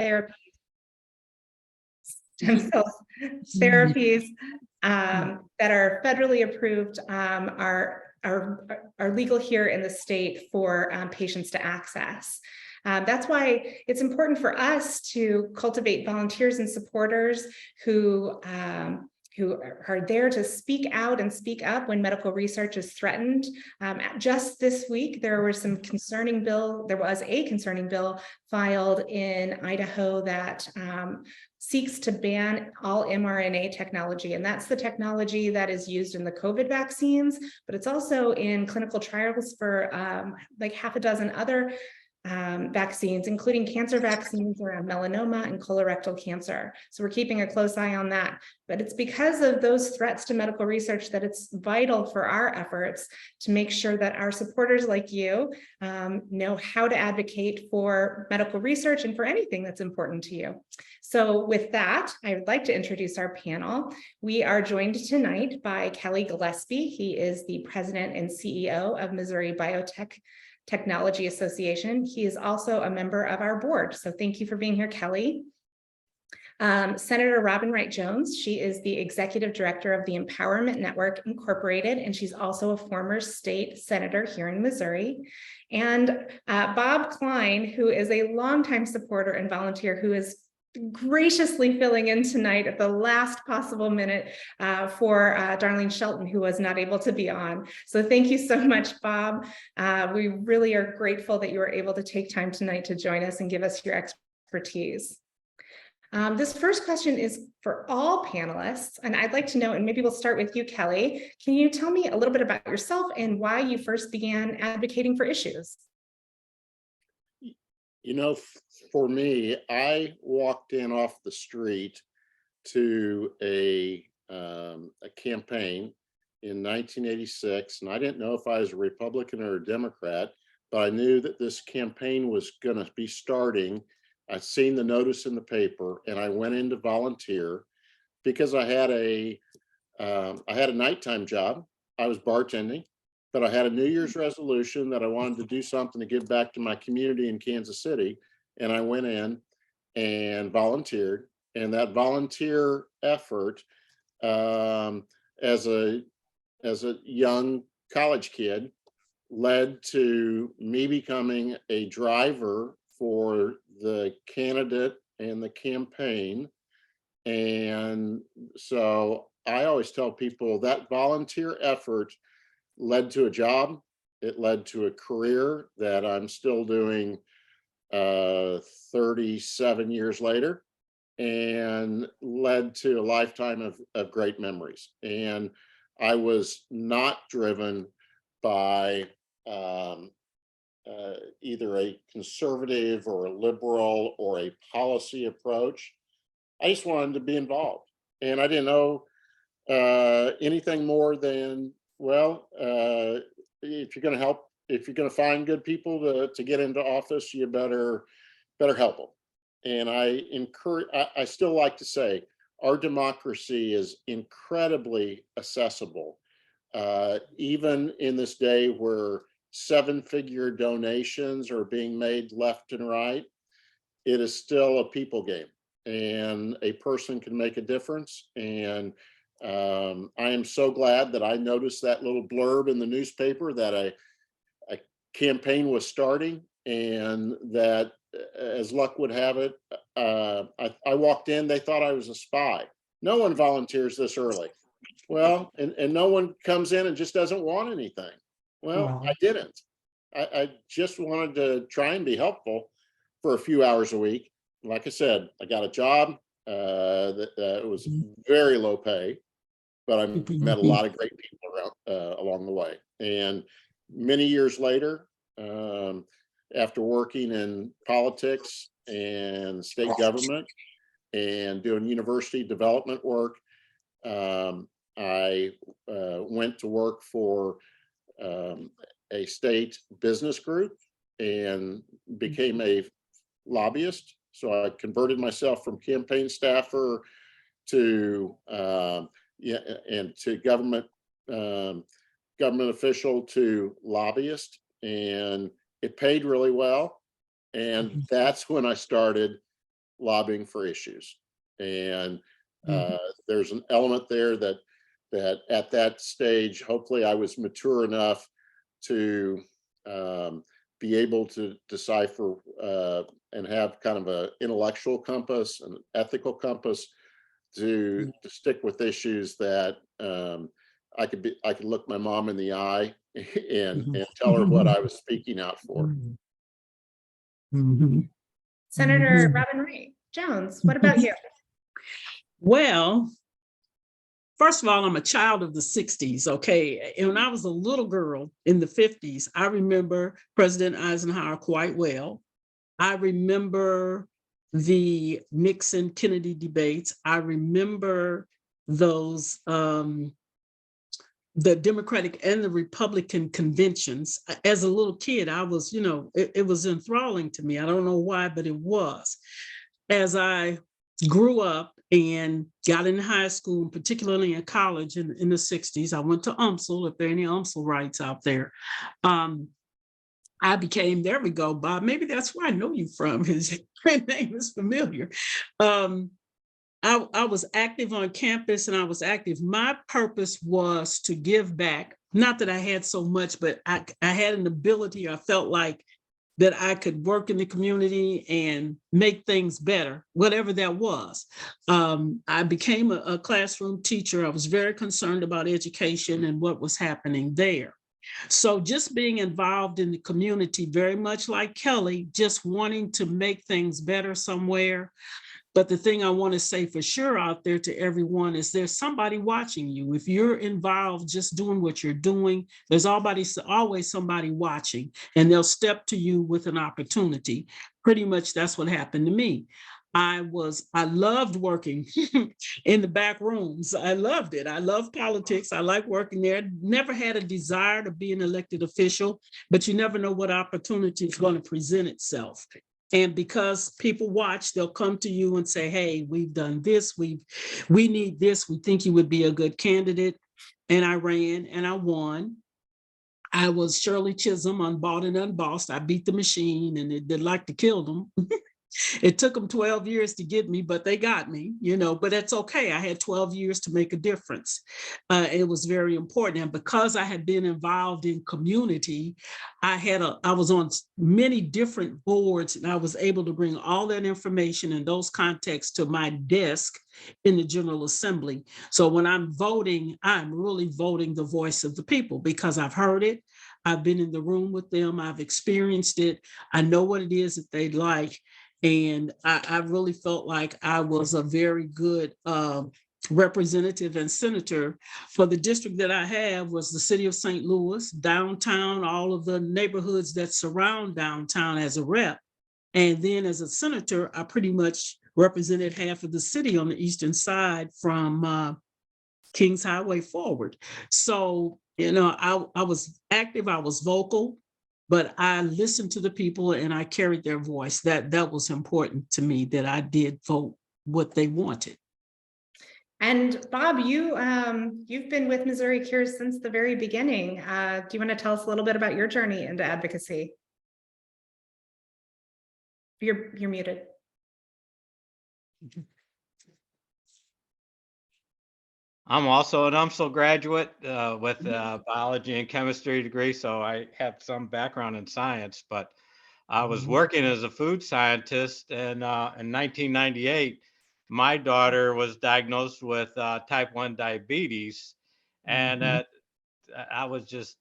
therapy, stem cell therapies that are federally approved are legal here in the state for patients to access. That's why it's important for us to cultivate volunteers and supporters who are there to speak out and speak up when medical research is threatened. Just this week, there was a concerning bill filed in Idaho that seeks to ban all mRNA technology. And that's the technology that is used in the COVID vaccines, but it's also in clinical trials for like half a dozen other vaccines, including cancer vaccines around melanoma and colorectal cancer. So we're keeping a close eye on that. But it's because of those threats to medical research that it's vital for our efforts to make sure that our supporters like you know how to advocate for medical research and for anything that's important to you. So with that, I would like to introduce our panel. We are joined tonight by Kelly Gillespie. He is the president and CEO of Missouri Biotech Technology Association. He is also a member of our board. So thank you for being here, Kelly. Senator Robin Wright Jones, she is the executive director of the Empowerment Network Incorporated, and she's also a former state senator here in Missouri. And Bob Klein, who is a longtime supporter and volunteer who is graciously filling in tonight at the last possible minute for Darlene Shelton, who was not able to be on. So thank you so much, Bob. We really are grateful that you were able to take time tonight to join us and give us your expertise. This first question is for all panelists, and I'd like to know, and maybe we'll start with you, Kelly. Can you tell me a little bit about yourself and why you first began advocating for issues? You know, for me, I walked in off the street to a campaign in 1986, and I didn't know if I was a Republican or a Democrat, but I knew that this campaign was going to be starting. I'd seen the notice in the paper, and I went in to volunteer because I had a nighttime job. I was bartending. But I had a New Year's resolution that I wanted to do something to give back to my community in Kansas City. And I went in and volunteered. And that volunteer effort as a young college kid led to me becoming a driver for the candidate and the campaign. And so I always tell people that volunteer effort led to a job. It led to a career that I'm still doing 37 years later, and led to a lifetime of great memories. And I was not driven by either a conservative or a liberal or a policy approach. I just wanted to be involved. And I didn't know anything more than, well, if you're going to help, if you're going to find good people to get into office, you better help them. And I still like to say our democracy is incredibly accessible, even in this day where 7-figure donations are being made left and right. It is still a people game, and a person can make a difference. And I am so glad that I noticed that little blurb in the newspaper that a campaign was starting, and that, as luck would have it, I walked in, they thought I was a spy. No one volunteers this early. Well, and no one comes in and just doesn't want anything. Well, I didn't. I just wanted to try and be helpful for a few hours a week. Like I said, I got a job that was very low pay, but I met a lot of great people around along the way. And many years later, after working in politics and state government and doing university development work, I went to work for a state business group and became a lobbyist. So I converted myself from campaign staffer to government official to lobbyist, and it paid really well. And that's when I started lobbying for issues. And Mhm. there's an element there that at that stage, hopefully I was mature enough to be able to decipher and have kind of an intellectual compass, an ethical compass to stick with issues that I could look my mom in the eye and tell her what I was speaking out for. Mhm. Mhm. Senator Mhm. Robin Wright Jones, what about you? Well, first of all, I'm a child of the 60s, okay? And when I was a little girl in the 50s, I remember President Eisenhower quite well. I remember the Nixon Kennedy debates. I remember those the Democratic and the Republican conventions. As a little kid, I was, it was enthralling to me. I don't know why, but it was. As I grew up and got in high school, particularly in college in the 60s, I went to UMSL, if there are any UMSL out there. I became, there we go, Bob. Maybe that's where I know you from. His name is familiar. Um, I was active on campus and I was active. My purpose was to give back. Not that I had so much, but I had an ability, I felt like that I could work in the community and make things better, whatever that was. I became a classroom teacher. I was very concerned about education and what was happening there. So just being involved in the community, very much like Kelly, just wanting to make things better somewhere. But the thing I want to say for sure out there to everyone is there's somebody watching you. If you're involved just doing what you're doing, there's always somebody watching, and they'll step to you with an opportunity. Pretty much that's what happened to me. I loved working in the back rooms. I loved it. I love politics. I like working there. Never had a desire to be an elected official, but you never know what opportunity is going to present itself. And because people watch, they'll come to you and say, hey, we've done this, we need this, we think you would be a good candidate. And I ran and I won. I was Shirley Chisholm, unbought and unbossed. I beat the machine, and it did like to kill them. It took them 12 years to get me, but they got me, but that's okay. I had 12 years to make a difference. It was very important. And because I had been involved in community, I was on many different boards, and I was able to bring all that information and those contexts to my desk in the General Assembly. So when I'm voting, I'm really voting the voice of the people because I've heard it. I've been in the room with them. I've experienced it. I know what it is that they'd like. And I really felt like I was a very good representative and senator for the district that I have was the city of St. Louis, downtown, all of the neighborhoods that surround downtown as a rep. And then as a senator, I pretty much represented half of the city on the eastern side from Kings Highway forward. So, I was active, I was vocal, but I listened to the people and I carried their voice. That was important to me, that I did vote what they wanted. And Bob, you've been with Missouri Cares since the very beginning. Do you want to tell us a little bit about your journey into advocacy? You're muted. I'm also an UMSL graduate with a biology and chemistry degree, so I have some background in science, but I was working as a food scientist, and in 1998, my daughter was diagnosed with type 1 diabetes, and I was just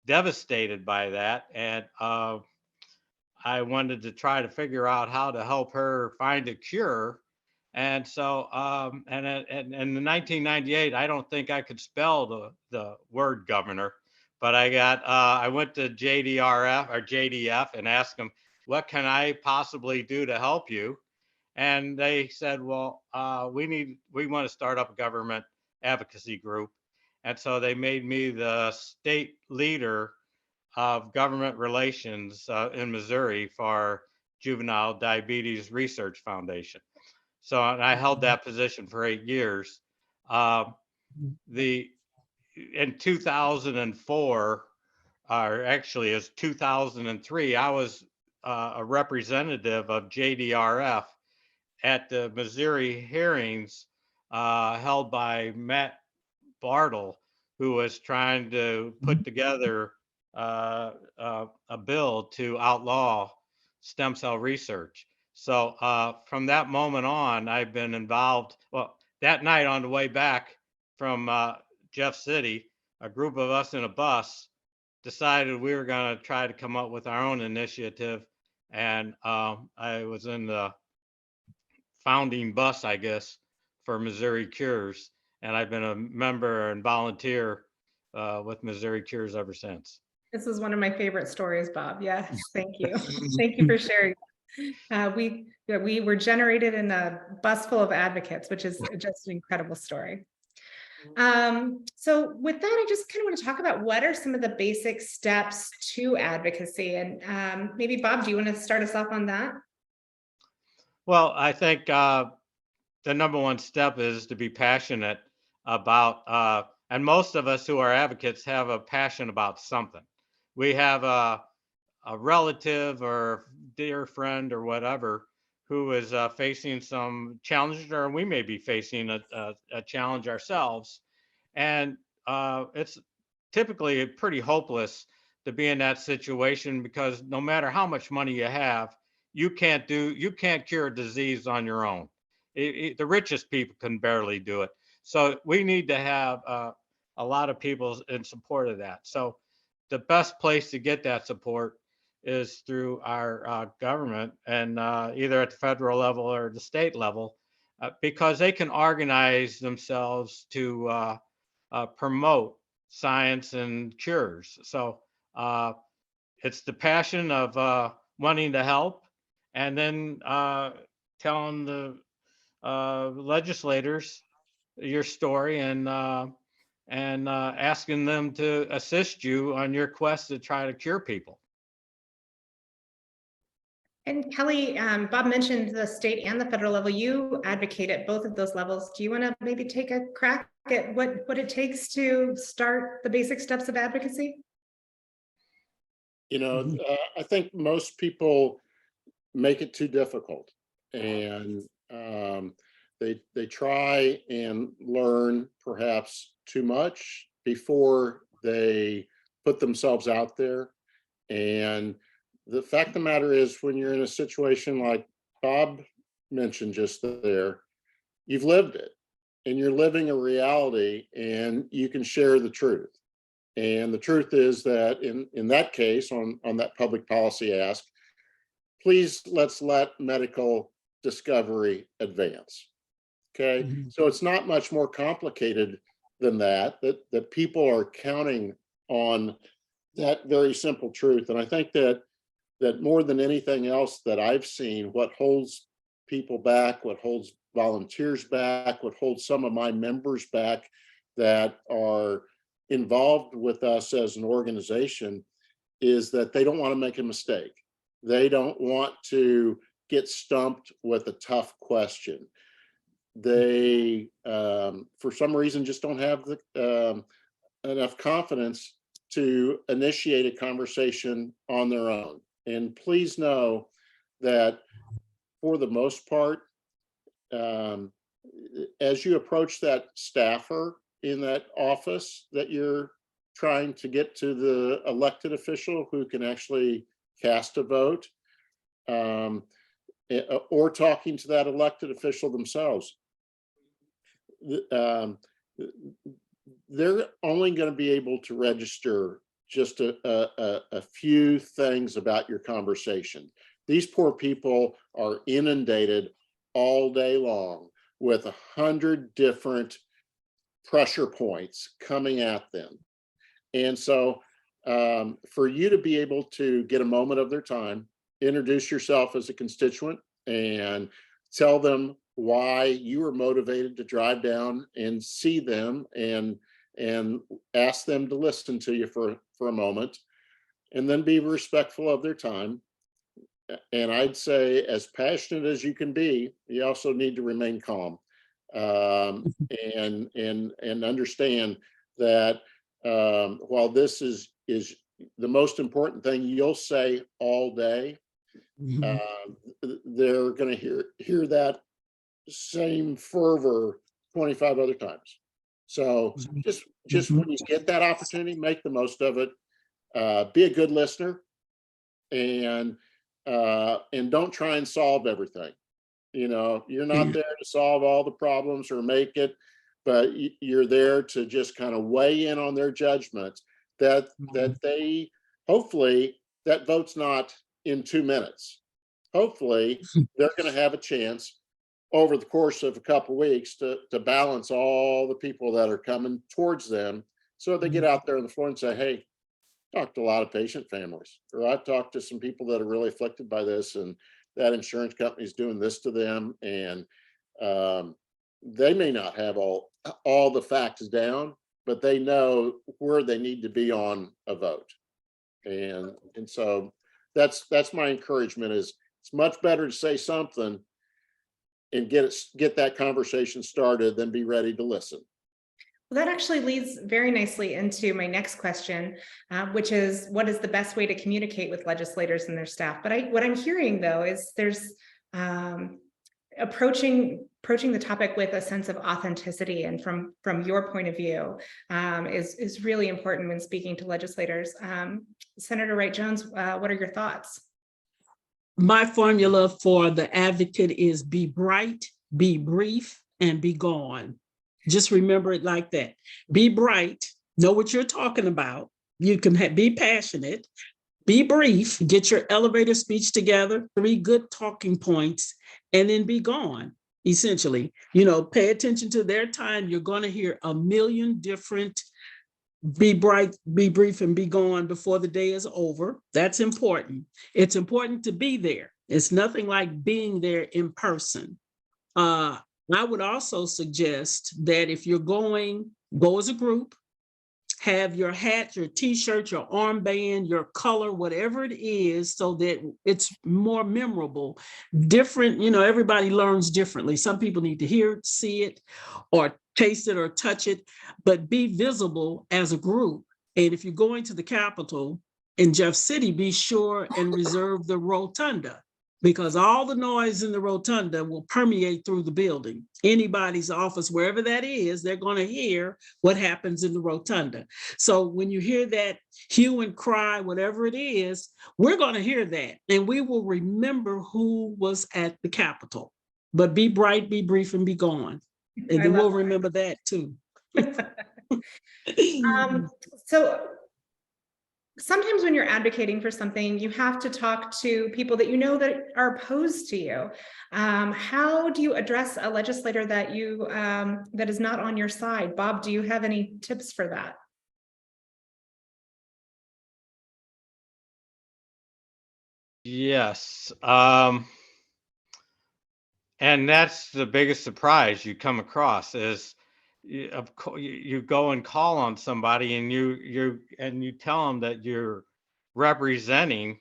devastated by that. And I wanted to try to figure out how to help her find a cure. And so, and in 1998, I don't think I could spell the word governor, but I went to JDRF or JDF and asked them, what can I possibly do to help you? And they said, well, we want to start up a government advocacy group. And so they made me the state leader of government relations in Missouri for Juvenile Diabetes Research Foundation. So, and I held that position for 8 years. The in 2004, or actually it's 2003, I was a representative of JDRF at the Missouri hearings held by Matt Bartle, who was trying to put together a bill to outlaw stem cell research. So from that moment on, I've been involved. Well, that night on the way back from Jeff City, a group of us in a bus decided we were going to try to come up with our own initiative. And I was in the founding bus, I guess, for Missouri Cures. And I've been a member and volunteer with Missouri Cures ever since. This is one of my favorite stories, Bob. Yes, thank you. Thank you for sharing. We were generated in a bus full of advocates, which is just an incredible story. So with that, I just kind of want to talk about what are some of the basic steps to advocacy. And maybe Bob, do you want to start us off on that? Well, I think the number one step is to be passionate about, and most of us who are advocates have a passion about something. We have a relative or dear friend or whatever who is facing some challenges, or we may be facing a challenge ourselves. And it's typically pretty hopeless to be in that situation, because no matter how much money you have, you can't cure a disease on your own. The richest people can barely do it. So we need to have a lot of people in support of that. So the best place to get that support is through our government, and either at the federal level or the state level, because they can organize themselves to promote science and cures. So it's the passion of wanting to help, and then telling the legislators your story, and asking them to assist you on your quest to try to cure people. And Kelly, Bob mentioned the state and the federal level. You advocate at both of those levels. Do you want to maybe take a crack at what it takes to start the basic steps of advocacy? You know, I think most people make it too difficult, and they try and learn perhaps too much before they put themselves out there. And the fact of the matter is, when you're in a situation like Bob mentioned just there, you've lived it, and you're living a reality, and you can share the truth. And the truth is that in that case, on that public policy ask, please let's let medical discovery advance. Okay, so it's not much more complicated than that. That people are counting on that very simple truth. And I think that more than anything else that I've seen, what holds people back, what holds volunteers back, what holds some of my members back that are involved with us as an organization, is that they don't want to make a mistake. They don't want to get stumped with a tough question. They, for some reason, just don't have enough confidence to initiate a conversation on their own. And please know that for the most part, as you approach that staffer in that office that you're trying to get to the elected official who can actually cast a vote, or talking to that elected official themselves, they're only going to be able to register just a few things about your conversation. These poor people are inundated all day long with 100 different pressure points coming at them. And so for you to be able to get a moment of their time, introduce yourself as a constituent, and tell them why you were motivated to drive down and see them, and ask them to listen to you for a moment, and then be respectful of their time. And I'd say, as passionate as you can be, you also need to remain calm, and understand that while this is the most important thing you'll say all day, they're going to hear that same fervor 25 other times. So just when you get that opportunity, make the most of it. Be a good listener, and don't try and solve everything. You're not there to solve all the problems or make it, but you're there to just kind of weigh in on their judgments that they hopefully that vote's not in 2 minutes. Hopefully they're going to have a chance over the course of a couple of weeks to balance all the people that are coming towards them, so they get out there on the floor and say, hey, talked to a lot of patient families, or I've talked to some people that are really afflicted by this, and that insurance company is doing this to them, and they may not have all the facts down, but they know where they need to be on a vote, and so that's my encouragement. Is it's much better to say something and get that conversation started than be ready to listen. Well, that actually leads very nicely into my next question, which is, what is the best way to communicate with legislators and their staff? But what I'm hearing, though, is there's approaching the topic with a sense of authenticity, and from your point of view, is really important when speaking to legislators. Senator Wright Jones, what are your thoughts? My formula for the advocate is be bright, be brief, and be gone. Just remember it like that. Be bright, know what you're talking about. You can be passionate, be brief, get your elevator speech together, 3 good talking points, and then be gone, essentially. Pay attention to their time. You're going to hear a million different be bright, be brief, and be gone before the day is over. That's important. It's important to be there. It's nothing like being there in person. I would also suggest that if you're going, go as a group, have your hat, your t-shirt, your armband, your color, whatever it is, so that it's more memorable. Different, everybody learns differently. Some people need to hear it, see it, or taste it or touch it, but be visible as a group. And if you're going to the Capitol in Jeff City, be sure and reserve the rotunda, because all the noise in the rotunda will permeate through the building. Anybody's office, wherever that is, they're going to hear what happens in the rotunda. So when you hear that hue and cry, whatever it is, we're going to hear that, and we will remember who was at the Capitol. But be bright, be brief, and be gone. And then we'll remember that too. So sometimes when you're advocating for something, you have to talk to people that that are opposed to you. How do you address a legislator that that is not on your side? Bob, do you have any tips for that? Yes. And that's the biggest surprise you come across is you go and call on somebody, and you tell them that you're representing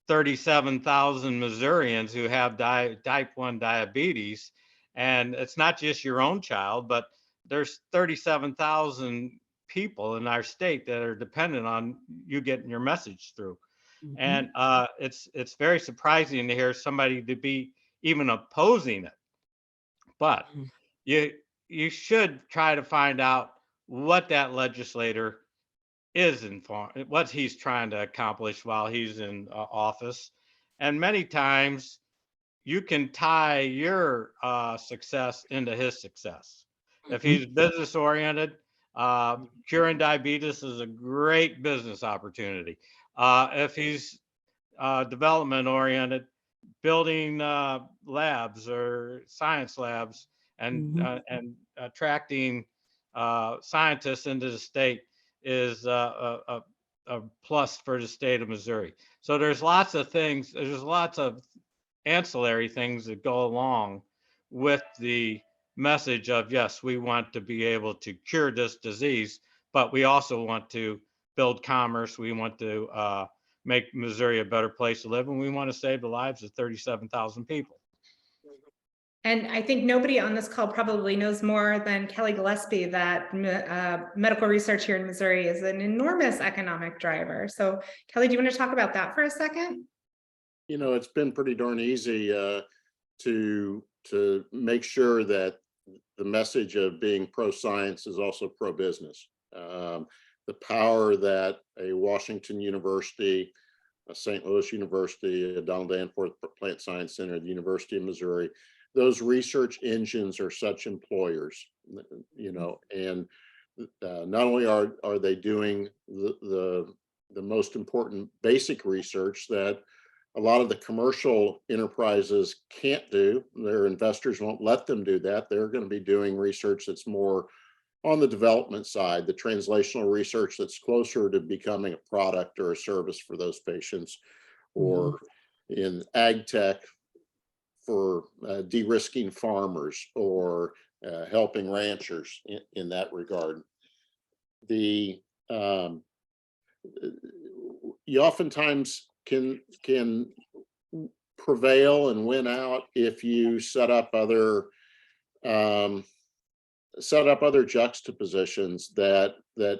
37,000 Missourians who have type 1 diabetes, and it's not just your own child, but there's 37,000 people in our state that are dependent on you getting your message through. Mm-hmm. And it's very surprising to hear somebody to be even opposing it, but you should try to find out what that legislator is informed, what he's trying to accomplish while he's in office. And many times you can tie your success into his success. If he's business oriented, curing diabetes is a great business opportunity. If he's development oriented, building labs or science labs and attracting scientists into the state is a plus for the state of Missouri. So there's lots of things, there's lots of ancillary things that go along with the message of, yes, we want to be able to cure this disease, but we also want to build commerce. We want to make Missouri a better place to live, and we want to save the lives of 37,000 people. And I think nobody on this call probably knows more than Kelly Gillespie that medical research here in Missouri is an enormous economic driver. So Kelly, do you want to talk about that for a second? It's been pretty darn easy to to make sure that the message of being pro-science is also pro-business. The power that a Washington University, a St. Louis University, a Donald Danforth Plant Science Center, the University of Missouri, those research engines are such employers, and not only are they doing the most important basic research that a lot of the commercial enterprises can't do. Their investors won't let them do that. They're going to be doing research that's more on the development side, the translational research that's closer to becoming a product or a service for those patients, or in ag tech for de-risking farmers, or helping ranchers in that regard. You oftentimes can prevail and win out if you set up other juxtapositions that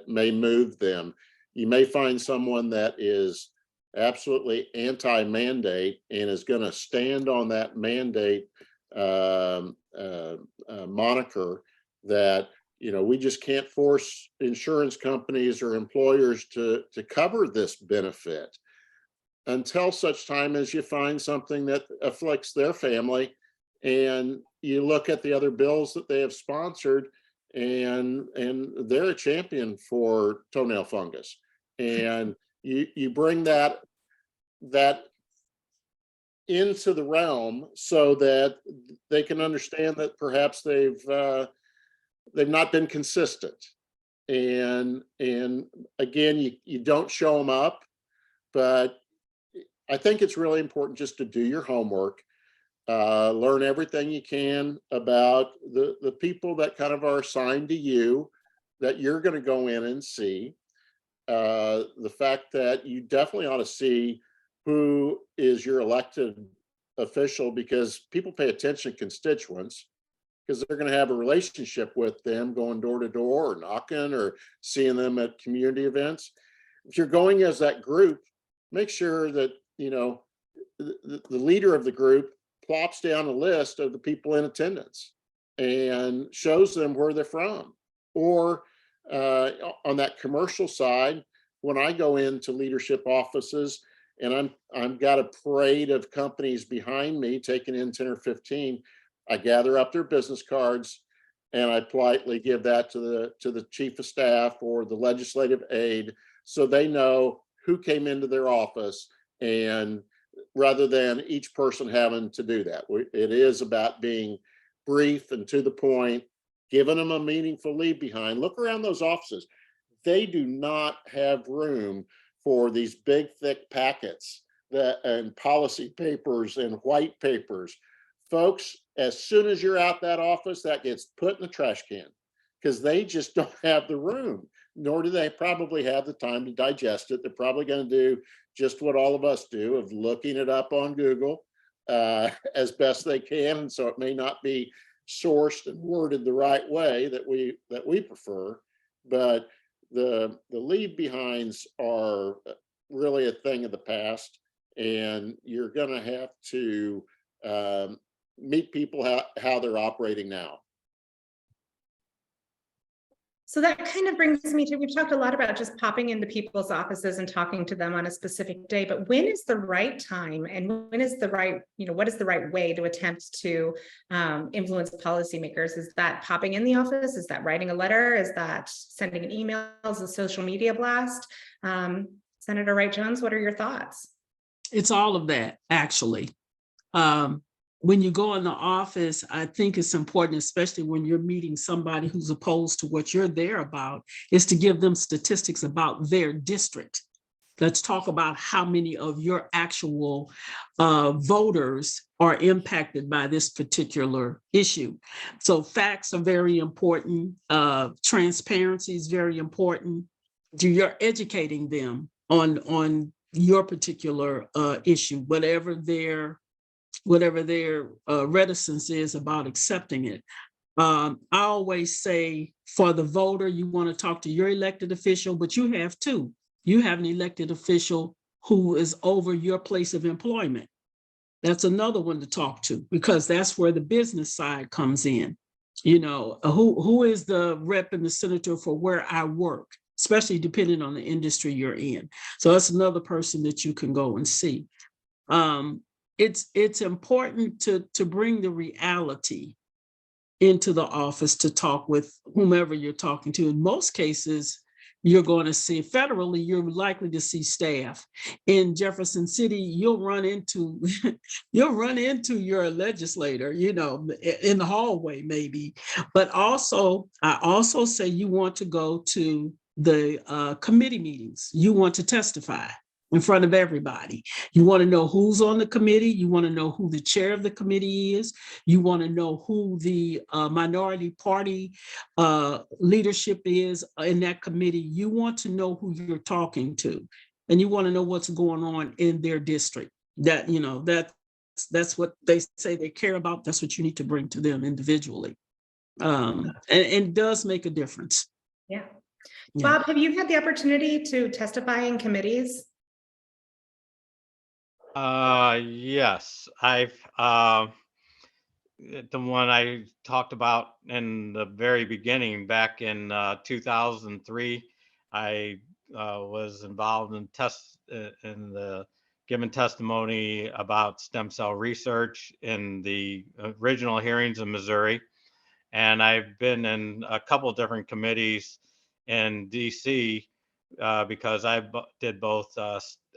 may move them. You may find someone that is absolutely anti-mandate and is going to stand on that mandate moniker that, we just can't force insurance companies or employers to cover this benefit until such time as you find something that afflicts their family, and you look at the other bills that they have sponsored, and they're a champion for toenail fungus, and you bring that into the realm so that they can understand that perhaps they've not been consistent, and again, you don't show them up, but I think it's really important just to do your homework, learn everything you can about the people that kind of are assigned to you, that you're going to go in and see. The fact that you definitely ought to see who is your elected official, because people pay attention to constituents, because they're going to have a relationship with them, going door to door or knocking or seeing them at community events. If you're going as that group, make sure that the leader of the group plops down a list of the people in attendance and shows them where they're from. Or on that commercial side, when I go into leadership offices and I'm got a parade of companies behind me taking in 10 or 15, I gather up their business cards and I politely give that to the chief of staff or the legislative aide, so they know who came into their office, and rather than each person having to do that. It is about being brief and to the point, giving them a meaningful leave behind. Look around those offices. They do not have room for these big, thick packets and policy papers and white papers. Folks, as soon as you're out that office, that gets put in the trash can, because they just don't have the room, nor do they probably have the time to digest it. They're probably going to do just what all of us do, of looking it up on Google as best they can. And so it may not be sourced and worded the right way that we prefer, but the leave behinds are really a thing of the past, and you're going to have to meet people how they're operating now. So that kind of brings me to, we've talked a lot about just popping into people's offices and talking to them on a specific day, but when is the right time, and when is the right, what is the right way to attempt to influence policymakers? Is that popping in the office? Is that writing a letter? Is that sending an email? Is a social media blast? Senator Wright Jones, what are your thoughts? It's all of that, actually. When you go in the office, I think it's important, especially when you're meeting somebody who's opposed to what you're there about, is to give them statistics about their district. Let's talk about how many of your actual voters are impacted by this particular issue. So facts are very important. Transparency is very important. You're educating them on your particular issue, whatever their reticence is about accepting it. I always say, for the voter, you want to talk to your elected official, but you have two. You have an elected official who is over your place of employment. That's another one to talk to, because that's where the business side comes in. You know, who is the rep and the senator for where I work, especially depending on the industry you're in. So that's another person that you can go and see. It's important to bring the reality into the office to talk with whomever you're talking to. In most cases, you're going to see federally, you're likely to see staff. In Jefferson City, you'll run into your legislator, you know, in the hallway maybe. But also, I also say you want to go to the committee meetings. You want to testify in front of everybody. You want to know who's on the committee. You want to know who the chair of the committee is. You want to know who the minority party leadership is in that committee. You want to know who you're talking to, and you want to know what's going on in their district. That, you know, that's what they say they care about. That's what you need to bring to them individually. And it does make a difference. Yeah. Yeah. Bob, have you had the opportunity to testify in committees? Yes, I've the one I talked about in the very beginning back in 2003. I was involved in in the giving testimony about stem cell research in the original hearings in Missouri, and I've been in a couple different committees in DC because did both.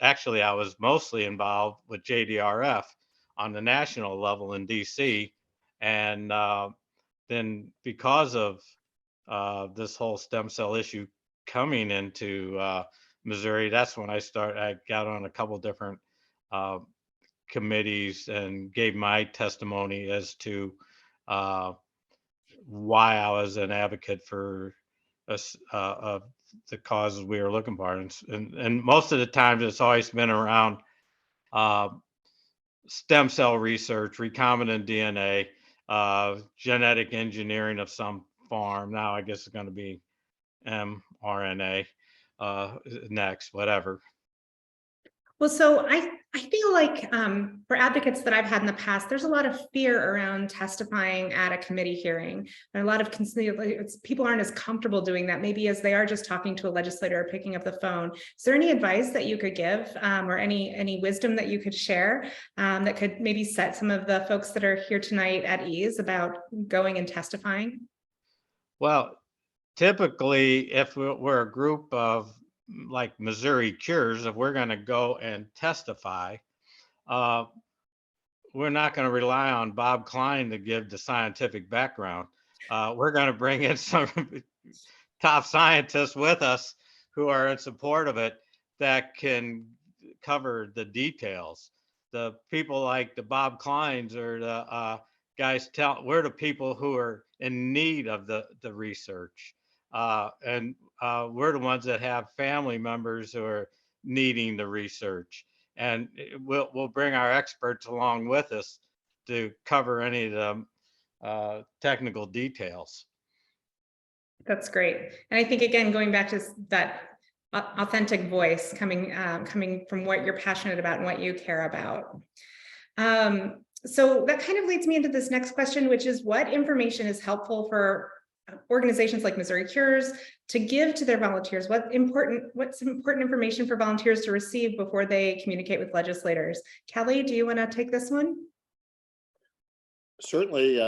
Actually, I was mostly involved with JDRF on the national level in DC, and then because of this whole stem cell issue coming into Missouri, that's when I got on a couple different uh, committees and gave my testimony as to uh, why I was an advocate for us, the causes we were looking for. And most of the times it's always been around uh, stem cell research, recombinant DNA, genetic engineering of some form. Now I guess it's going to be mRNA next, whatever. Well, so I feel like for advocates that I've had in the past, there's a lot of fear around testifying at a committee hearing. And a lot of people aren't as comfortable doing that, maybe as they are just talking to a legislator or picking up the phone. Is there any advice that you could give or any wisdom that you could share that could maybe set some of the folks that are here tonight at ease about going and testifying? Well, typically, if we're a group of like Missouri Cures, if we're going to go and testify, uh, we're not going to rely on Bob Klein to give the scientific background. We're going to bring in some top scientists with us who are in support of it that can cover the details. The people like the Bob Kleins or the guys we're the people who are in need of the research. And we're the ones that have family members who are needing the research. And we'll bring our experts along with us to cover any of the technical details. That's great. And I think, again, going back to that authentic voice coming from what you're passionate about and what you care about. So that kind of leads me into this next question, which is what information is helpful for organizations like Missouri Cures to give to their volunteers? What's important information for volunteers to receive before they communicate with legislators? Kelly, do you want to take this one? Certainly,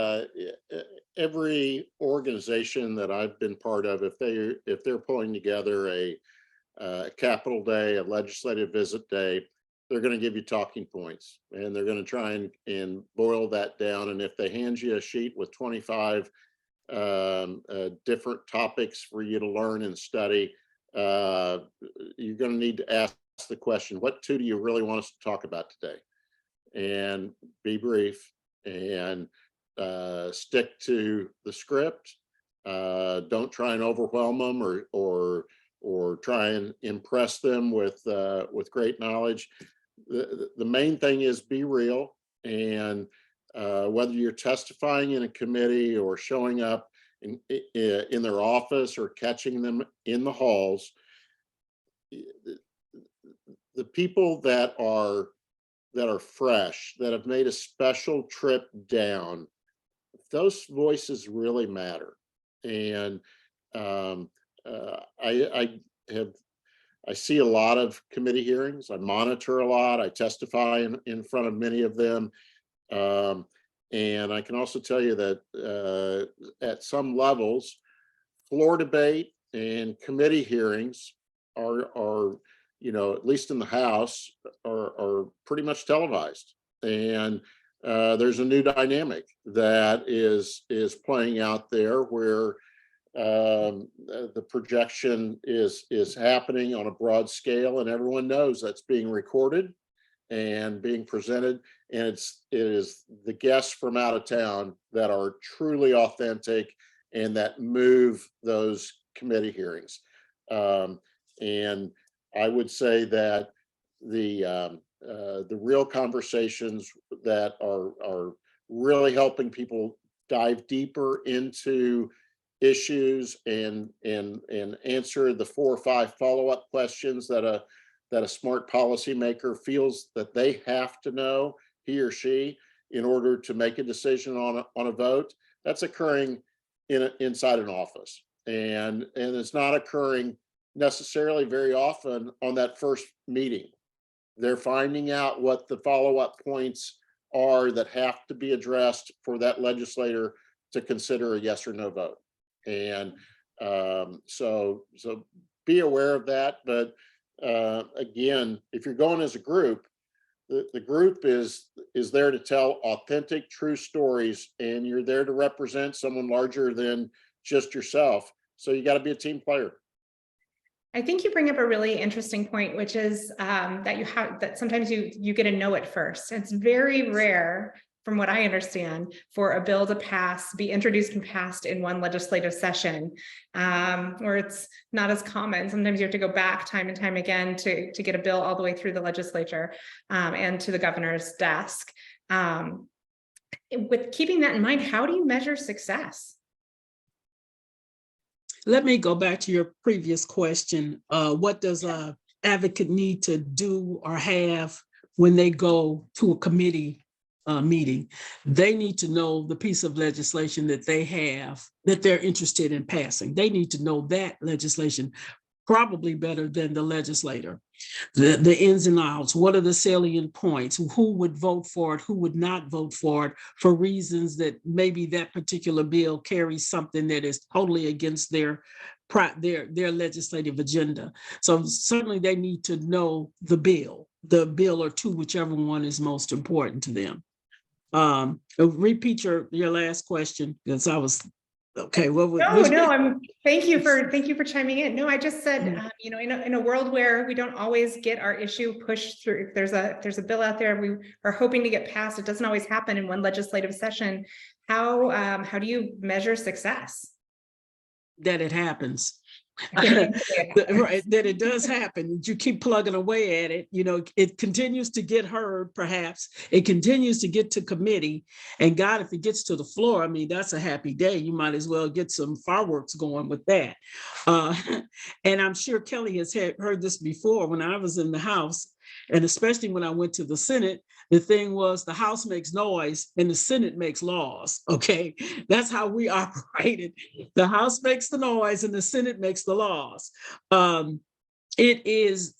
every organization that I've been part of, if they're pulling together a Capitol Day, a legislative visit day, they're going to give you talking points, and they're going to try and boil that down. And if they hand you a sheet with 25 different topics for you to learn and study, you're going to need to ask the question, what two do you really want us to talk about today? And be brief and stick to the script. Don't try and overwhelm them or try and impress them with great knowledge. The main thing is be real, and whether you're testifying in a committee or showing up in their office or catching them in the halls, the people that are that are fresh, that have made a special trip down, those voices really matter. And um, I see a lot of committee hearings. I monitor a lot. I testify in front of many of them. Um, and I can also tell you that at some levels, floor debate and committee hearings are at least in the House, are pretty much televised. And there's a new dynamic that is playing out there where the projection is happening on a broad scale, and everyone knows that's being recorded and being presented. And it is the guests from out of town that are truly authentic and that move those committee hearings. And I would say that the real conversations that are really helping people dive deeper into issues and answer the 4 or 5 follow-up questions that a smart policymaker feels that they have to know, he or she, in order to make a decision on a vote. That's occurring inside an office, and it's not occurring necessarily very often on that first meeting. They're finding out what the follow-up points are that have to be addressed for that legislator to consider a yes or no vote. And so be aware of that. But again, if you're going as a group, the group is there to tell authentic, true stories, and you're there to represent someone larger than just yourself. So you got to be a team player. I think you bring up a really interesting point, which is that sometimes you get to know it first. It's very rare, from what I understand, for a bill to be introduced and passed in one legislative session, or it's not as common. Sometimes you have to go back time and time again to get a bill all the way through the legislature and to the governor's desk. With keeping that in mind, how do you measure success? Let me go back to your previous question. What does an advocate need to do or have when they go to a committee meeting? They need to know the piece of legislation that they have that they're interested in passing. They need to know that legislation probably better than the legislator. The ins and outs, what are the salient points, who would vote for it, who would not vote for it, for reasons that maybe that particular bill carries something that is totally against their legislative agenda. So certainly they need to know the bill or two, whichever one is most important to them. Repeat your last question, because I was okay. Thank you for chiming in. No, I just said, in a world where we don't always get our issue pushed through, if there's a bill out there we are hoping to get passed, it doesn't always happen in one legislative session. How do you measure success? That it happens. Right, that it does happen. You keep plugging away at it, it continues to get heard. Perhaps it continues to get to committee, and God, if it gets to the floor, I mean, that's a happy day. You might as well get some fireworks going with that. And I'm sure Kelly has heard this before. When I was in the House, and especially when I went to the Senate, the thing was the House makes noise and the Senate makes laws. Okay, that's how we operated. The House makes the noise and the Senate makes the laws. It's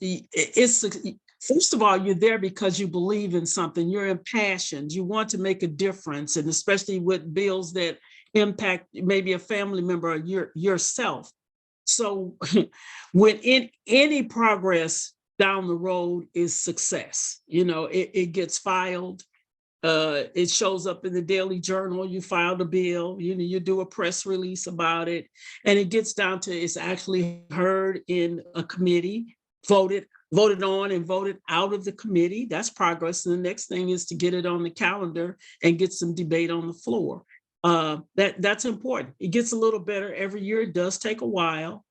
first of all, you're there because you believe in something. You're impassioned. You want to make a difference, and especially with bills that impact maybe a family member or yourself. So when in any progress down the road is success. It gets filed. It shows up in the Daily Journal. You filed a bill. You do a press release about it, and it gets down to it's actually heard in a committee, voted on, and voted out of the committee. That's progress. And the next thing is to get it on the calendar and get some debate on the floor. That's important. It gets a little better every year. It does take a while.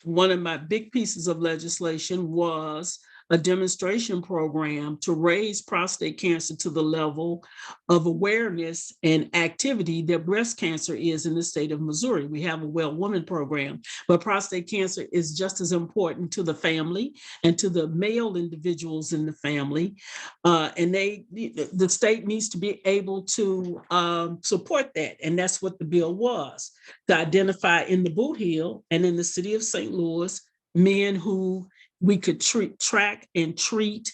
One of my big pieces of legislation was a demonstration program to raise prostate cancer to the level of awareness and activity that breast cancer is in the state of Missouri. We have a Well Woman program, but prostate cancer is just as important to the family and to the male individuals in the family. And the state needs to be able to support that. And that's what the bill was, to identify in the Boot Hill and in the city of St. Louis, men who we could track and treat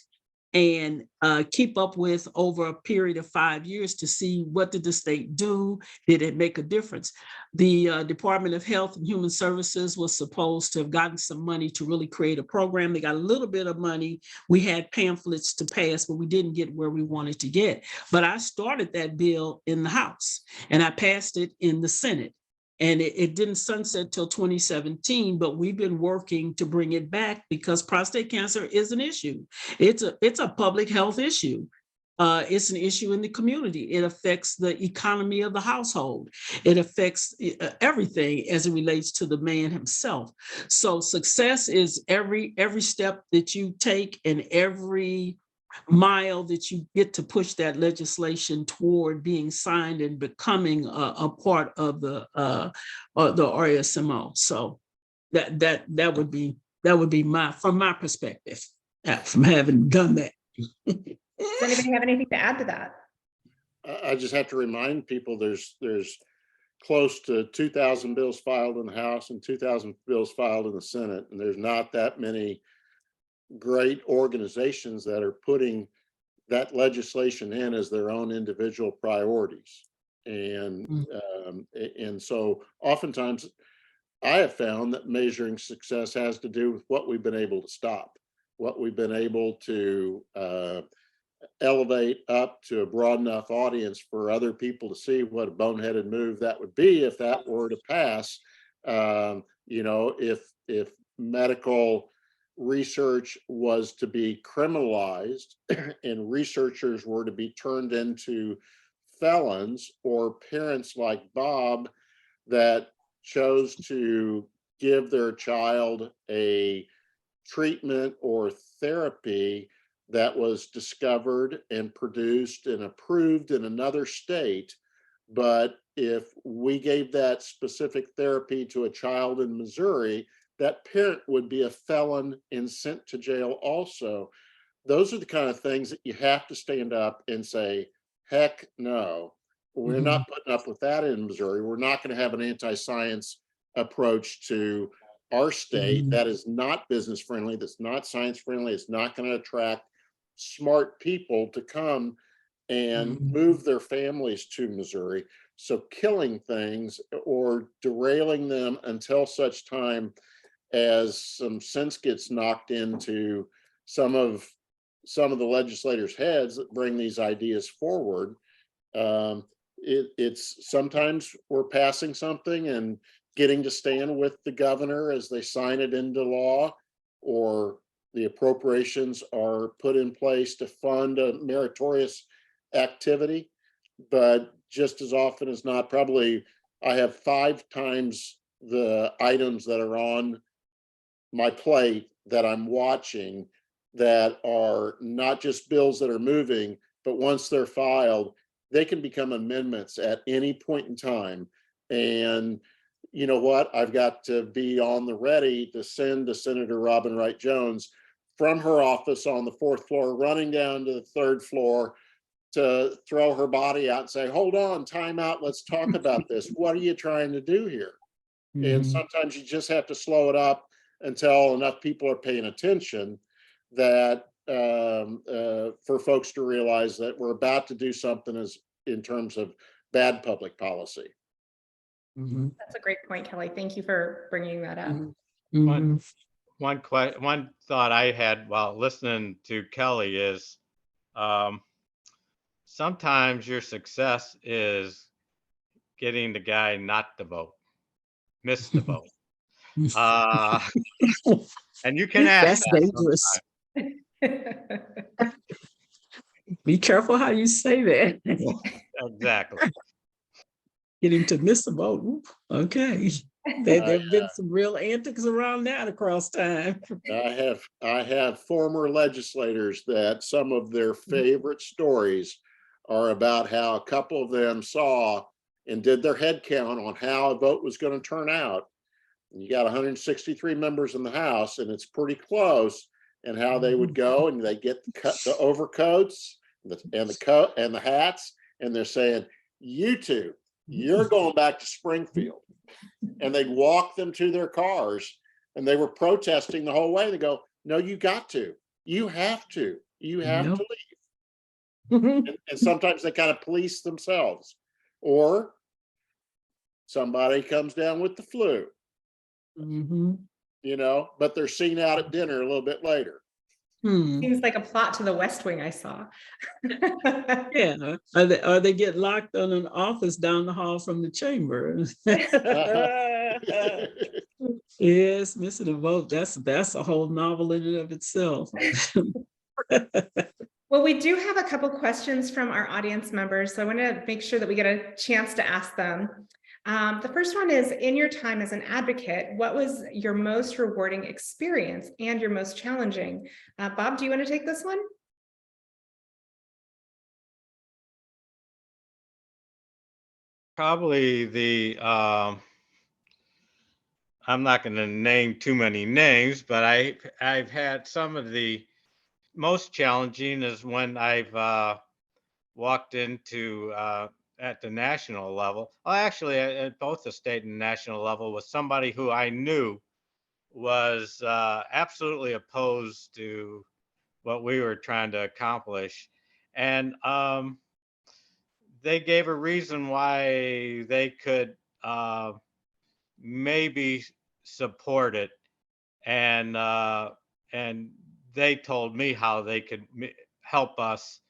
and keep up with over a period of 5 years to see what did the state do, did it make a difference. The Department of Health and Human Services was supposed to have gotten some money to really create a program. They got a little bit of money. We had pamphlets to pass, but we didn't get where we wanted to get. But I started that bill in the House and I passed it in the Senate. And it didn't sunset till 2017, but we've been working to bring it back because prostate cancer is an issue. It's a public health issue. It's an issue in the community. It affects the economy of the household. It affects everything as it relates to the man himself. So success is every step that you take and every mile that you get to push that legislation toward being signed and becoming a part of the RSMO. So that would be from my perspective, from having done that. Does anybody have anything to add to that? I just have to remind people there's close to 2,000 bills filed in the House and 2,000 bills filed in the Senate, and there's not that many great organizations that are putting that legislation in as their own individual priorities. And so oftentimes I have found that measuring success has to do with what we've been able to stop, what we've been able to elevate up to a broad enough audience for other people to see what a boneheaded move that would be if that were to pass. If medical research was to be criminalized and researchers were to be turned into felons, or parents like Bob that chose to give their child a treatment or therapy that was discovered and produced and approved in another state. But if we gave that specific therapy to a child in Missouri, that parent would be a felon and sent to jail also. Those are the kind of things that you have to stand up and say, heck no, we're not putting up with that in Missouri. We're not going to have an anti-science approach to our state. That is not business friendly. That's not science friendly. It's not going to attract smart people to come and move their families to Missouri. So killing things or derailing them until such time as some sense gets knocked into some of the legislators' heads that bring these ideas forward. It's sometimes we're passing something and getting to stand with the governor as they sign it into law, or the appropriations are put in place to fund a meritorious activity. But just as often as not, probably I have 5 times the items that are on my plate that I'm watching that are not just bills that are moving, but once they're filed, they can become amendments at any point in time. And you know what? I've got to be on the ready to send to Senator Robin Wright Jones from her office on the 4th floor, running down to the 3rd floor to throw her body out and say, hold on, time out, let's talk about this. What are you trying to do here? And sometimes you just have to slow it up until enough people are paying attention that for folks to realize that we're about to do something as in terms of bad public policy. That's a great point, Kelly. Thank you for bringing that up. One thought I had while listening to Kelly is sometimes your success is getting the guy not to vote, miss the vote. And you can ask That's that dangerous. Be careful how you say that. exactly. Get him to miss a vote. Ooh, okay. There've been some real antics around that across time. I have former legislators that some of their favorite stories are about how a couple of them saw and did their head count on how a vote was going to turn out. And you got 163 members in the House, and it's pretty close. And how they would go, and they get the overcoats and the coat and the hats, and they're saying, "You two, you're going back to Springfield." And they'd walk them to their cars, and they were protesting the whole way. They go, "No, you got to, you have to, you have Yep. to leave." And sometimes they kind of police themselves, or somebody comes down with the flu, Mhm. but they're seen out at dinner a little bit later. Seems like a plot to the West Wing I saw. Yeah, or they get locked in an office down the hall from the chamber. Yes, missing a vote. That's a whole novel in and of itself. Well, we do have a couple questions from our audience members, so I want to make sure that we get a chance to ask them. The first one is, in your time as an advocate, what was your most rewarding experience and your most challenging? Bob, do you want to take this one? Probably I'm not going to name too many names, but I've had some of the most challenging is when I've walked into at the national level. Well, actually, at both the state and national level, with somebody who I knew was absolutely opposed to what we were trying to accomplish, and they gave a reason why they could maybe support it, and and they told me how they could help us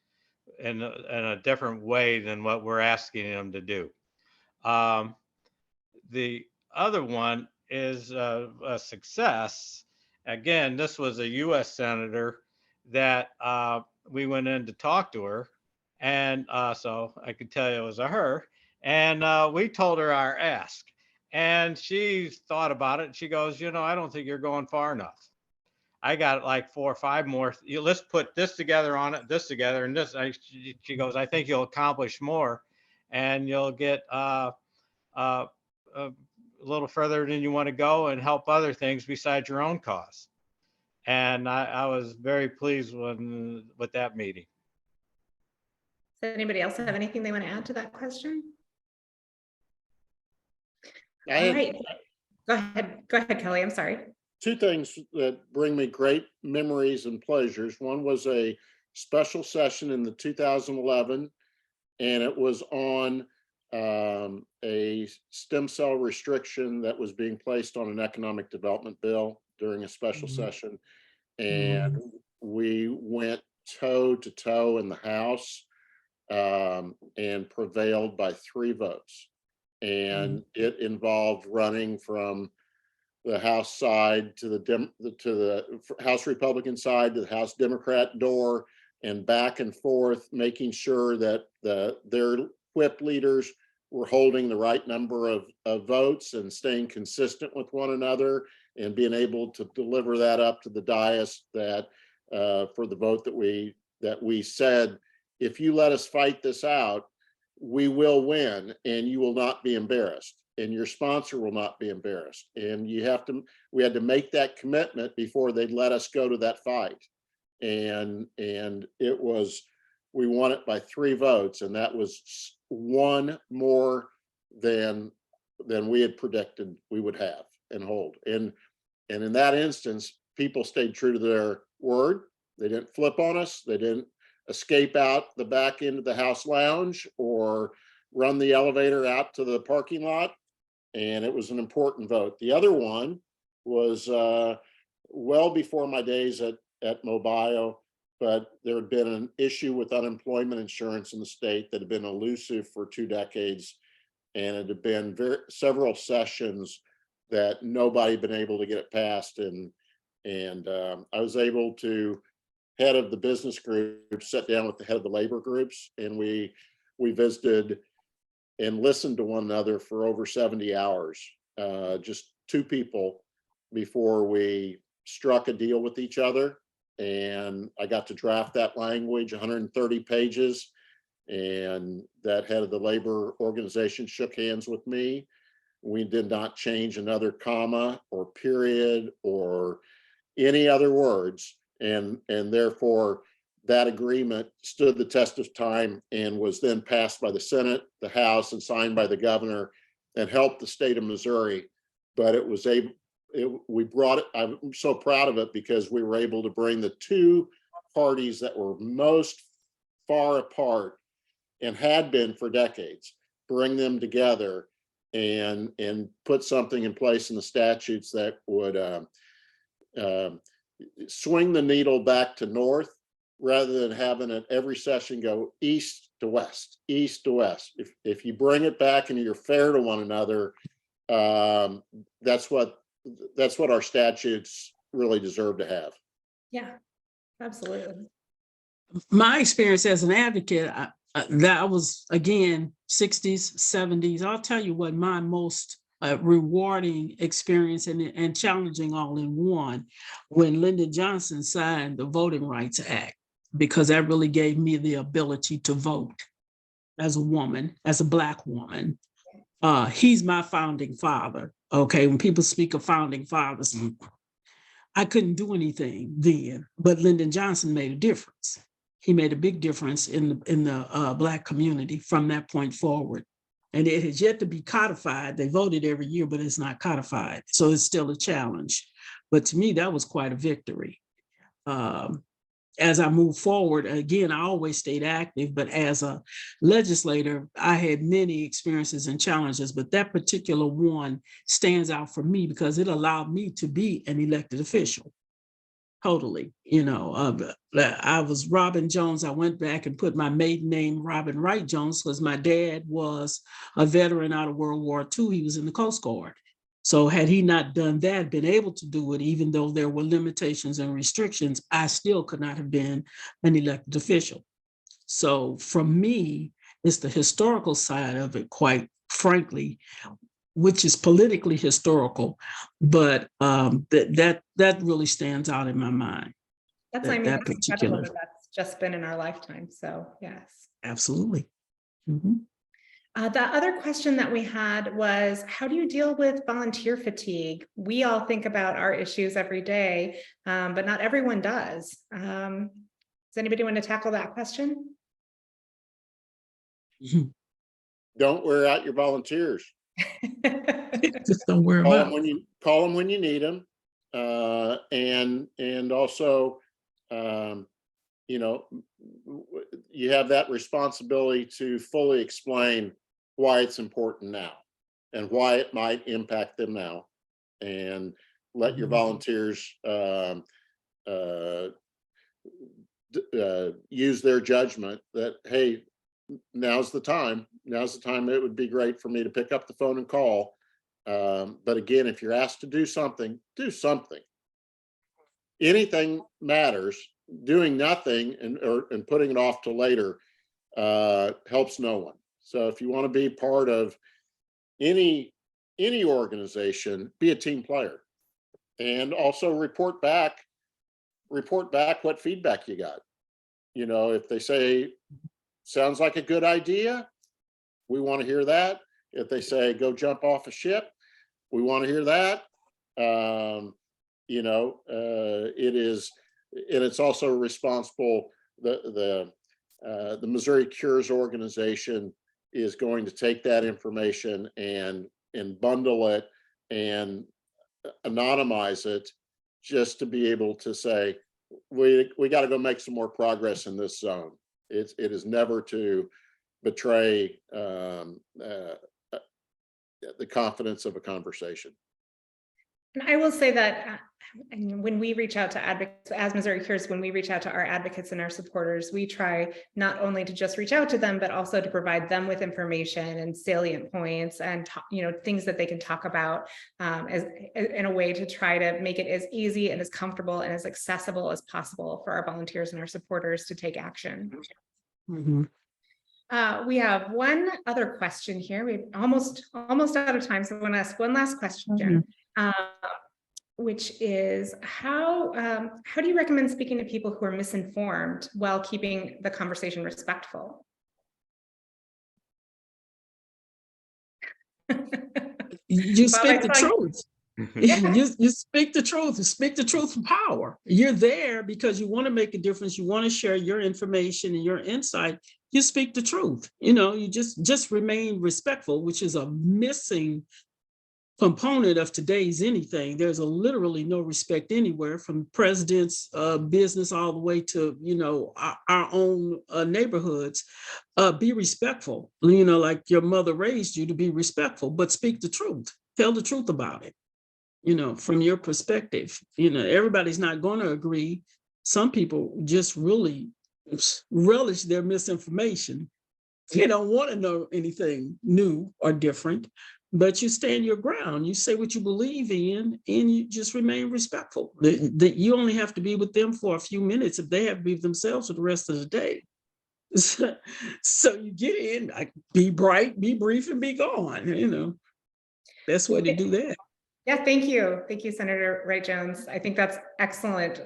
in a different way than what we're asking them to do. Um, the other one is a success. Again, this was a U.S. senator that we went in to talk to her, and so I could tell you it was a her. And we told her our ask, and she thought about it. And she goes, I don't think you're going far enough. I got like 4 or 5 more. Let's put this together on it, this together, and this. She goes, I think you'll accomplish more, and you'll get uh, a little further than you want to go and help other things besides your own cause. And I was very pleased with that meeting. Does anybody else have anything they want to add to that question? All right. Go ahead, Kelly. I'm sorry. 2 things that bring me great memories and pleasures. One was a special session in the 2011, and it was on a stem cell restriction that was being placed on an economic development bill during a special session. And we went toe to toe in the House and prevailed by 3 votes. And it involved running from the House side to the House Republican side to the House Democrat door, and back and forth, making sure that their whip leaders were holding the right number of votes and staying consistent with one another, and being able to deliver that up to the dais that for the vote that we said, if you let us fight this out, we will win, and you will not be embarrassed, and your sponsor will not be embarrassed. And we had to make that commitment before they'd let us go to that fight. And we won it by 3 votes, and that was 1 more than we had predicted we would have and hold. And in that instance, people stayed true to their word. They didn't flip on us. They didn't escape out the back end of the House lounge or run the elevator out to the parking lot. And it was an important vote. The other one was well before my days at Mobile, but there had been an issue with unemployment insurance in the state that had been elusive for 2 decades. And it had been several sessions that nobody had been able to get it passed. And I was able to, head of the business group, sat down with the head of the labor groups, and we visited and listened to one another for over 70 hours, just two people, before we struck a deal with each other. And I got to draft that language, 130 pages. And that head of the labor organization shook hands with me. We did not change another comma or period or any other words. And therefore, that agreement stood the test of time and was then passed by the Senate, the House, and signed by the governor, and helped the state of Missouri. But it was we brought it. I'm so proud of it because we were able to bring the two parties that were most far apart and had been for decades, bring them together and put something in place in the statutes that would swing the needle back to north, rather than having it every session go east to west, east to west. If you bring it back and you're fair to one another, that's what our statutes really deserve to have. Yeah, absolutely. My experience as an advocate, that was, again, 60s, 70s. I'll tell you what, my most rewarding experience and challenging all in one, when Lyndon Johnson signed the Voting Rights Act, because that really gave me the ability to vote as a woman, as a Black woman. He's my founding father. Okay, when people speak of founding fathers, I couldn't do anything then, but Lyndon Johnson made a difference. He made a big difference in the Black community from that point forward. And it has yet to be codified. They voted every year, but it's not codified. So it's still a challenge. But to me, that was quite a victory. As I moved forward, again, I always stayed active, but as a legislator, I had many experiences and challenges, but that particular one stands out for me because it allowed me to be an elected official. Totally. I was Robin Jones. I went back and put my maiden name, Robin Wright Jones, because my dad was a veteran out of World War II. He was in the Coast Guard. So had he not done that, been able to do it, even though there were limitations and restrictions, I still could not have been an elected official. So for me, it's the historical side of it, quite frankly, which is politically historical, but that really stands out in my mind. That's, that that's particular, incredible that that's just been in our lifetime. So yes. Absolutely. Mm-hmm. The other question that we had was, how do you deal with volunteer fatigue? We all think about our issues every day, but not everyone does. Does anybody want to tackle that question? Mm-hmm. Don't wear out your volunteers. Just don't wear them out. Call them when you need them, and also, you have that responsibility to fully explain why it's important now and why it might impact them now, and let your volunteers use their judgment that, hey, now's the time. It would be great for me to pick up the phone and call. But again, if you're asked to do something, do something. Anything matters. Doing nothing and putting it off to later helps no one. So if you want to be part of any organization, be a team player, and also report back what feedback you got. If they say, sounds like a good idea, we want to hear that. If they say, go jump off a ship, we want to hear that. It is, and it's also responsible. The Missouri Cures organization is going to take that information and bundle it and anonymize it, just to be able to say, we got to go make some more progress in this zone. It is never to betray the confidence of a conversation. And I will say that when we reach out to advocates, as Missouri Cures, when we reach out to our advocates and our supporters, we try not only to just reach out to them, but also to provide them with information and salient points and things that they can talk about in a way to try to make it as easy and as comfortable and as accessible as possible for our volunteers and our supporters to take action. Mm-hmm. We have one other question here. We're almost out of time, so I want to ask one last question, which is how do you recommend speaking to people who are misinformed while keeping the conversation respectful? You Bob, speak the truth. You speak the truth. You speak the truth for power. You're there because you want to make a difference. You want to share your information and your insight. You speak the truth. You just remain respectful, which is a missing component of today's anything. There's literally no respect anywhere, from presidents, business, all the way to our own neighborhoods. Be respectful. Like your mother raised you to be respectful, but speak the truth. Tell the truth about it. From your perspective. Everybody's not going to agree. Some people just really relish their misinformation. They don't want to know anything new or different, but you stand your ground. You say what you believe in, and you just remain respectful. That you only have to be with them for a few minutes if they have to be themselves for the rest of the day. So you get in, be bright, be brief, and be gone. Best way to do that. Yeah, thank you. Thank you, Senator Wright-Jones. I think that's excellent,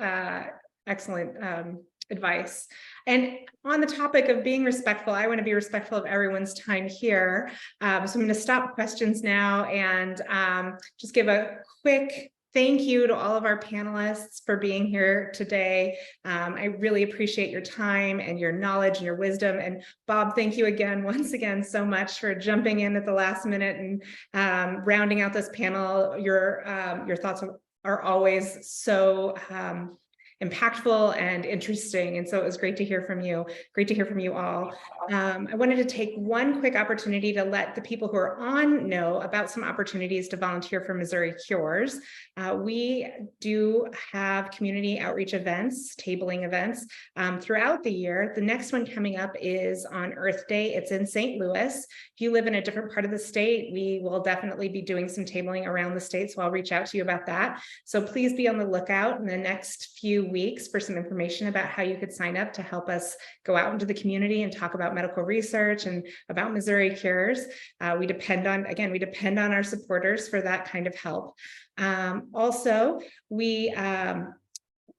excellent advice. And on the topic of being respectful, I want to be respectful of everyone's time here. So I'm going to stop questions now and just give a quick thank you to all of our panelists for being here today. I really appreciate your time and your knowledge and your wisdom. And Bob, thank you again, once again, so much for jumping in at the last minute and rounding out this panel. Your thoughts are always so impactful and interesting. And so it was great to hear from you. Great to hear from you all. I wanted to take one quick opportunity to let the people who are on know about some opportunities to volunteer for Missouri Cures. We do have community outreach events, tabling events throughout the year. The next one coming up is on Earth Day. It's in St. Louis. If you live in a different part of the state, we will definitely be doing some tabling around the state. So I'll reach out to you about that. So please be on the lookout in the next few weeks for some information about how you could sign up to help us go out into the community and talk about medical research and about Missouri Cures. We depend on our supporters for that kind of help. Also,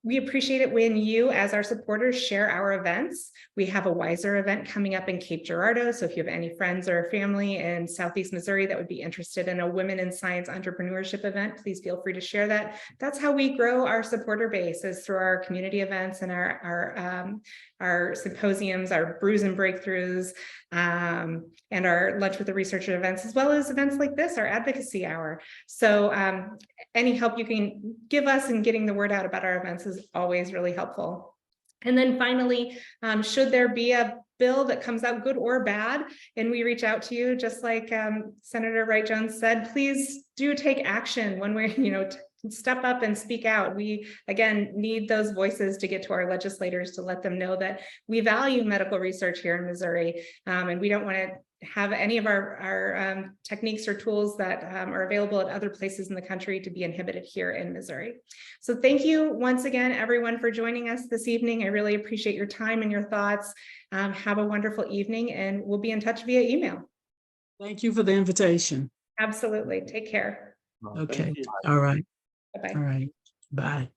we appreciate it when you, as our supporters, share our events. We have a Wiser event coming up in Cape Girardeau. So if you have any friends or family in Southeast Missouri that would be interested in a Women in Science entrepreneurship event, please feel free to share that. That's how we grow our supporter base, is through our community events and our symposiums, our brews and breakthroughs, and our lunch with the researcher events, as well as events like this, our advocacy hour. So any help you can give us in getting the word out about our events is always really helpful. And then finally, should there be a bill that comes out, good or bad, and we reach out to you, just like Senator Wright-Jones said, please do take action when we're, step up and speak out. We, again, need those voices to get to our legislators to let them know that we value medical research here in Missouri, and we don't want to have any of our techniques or tools that are available at other places in the country to be inhibited here in Missouri. So thank you once again, everyone, for joining us this evening. I really appreciate your time and your thoughts. Have a wonderful evening, and we'll be in touch via email. Thank you for the invitation. Absolutely. Take care. Okay. All right. Bye-bye. All right. Bye.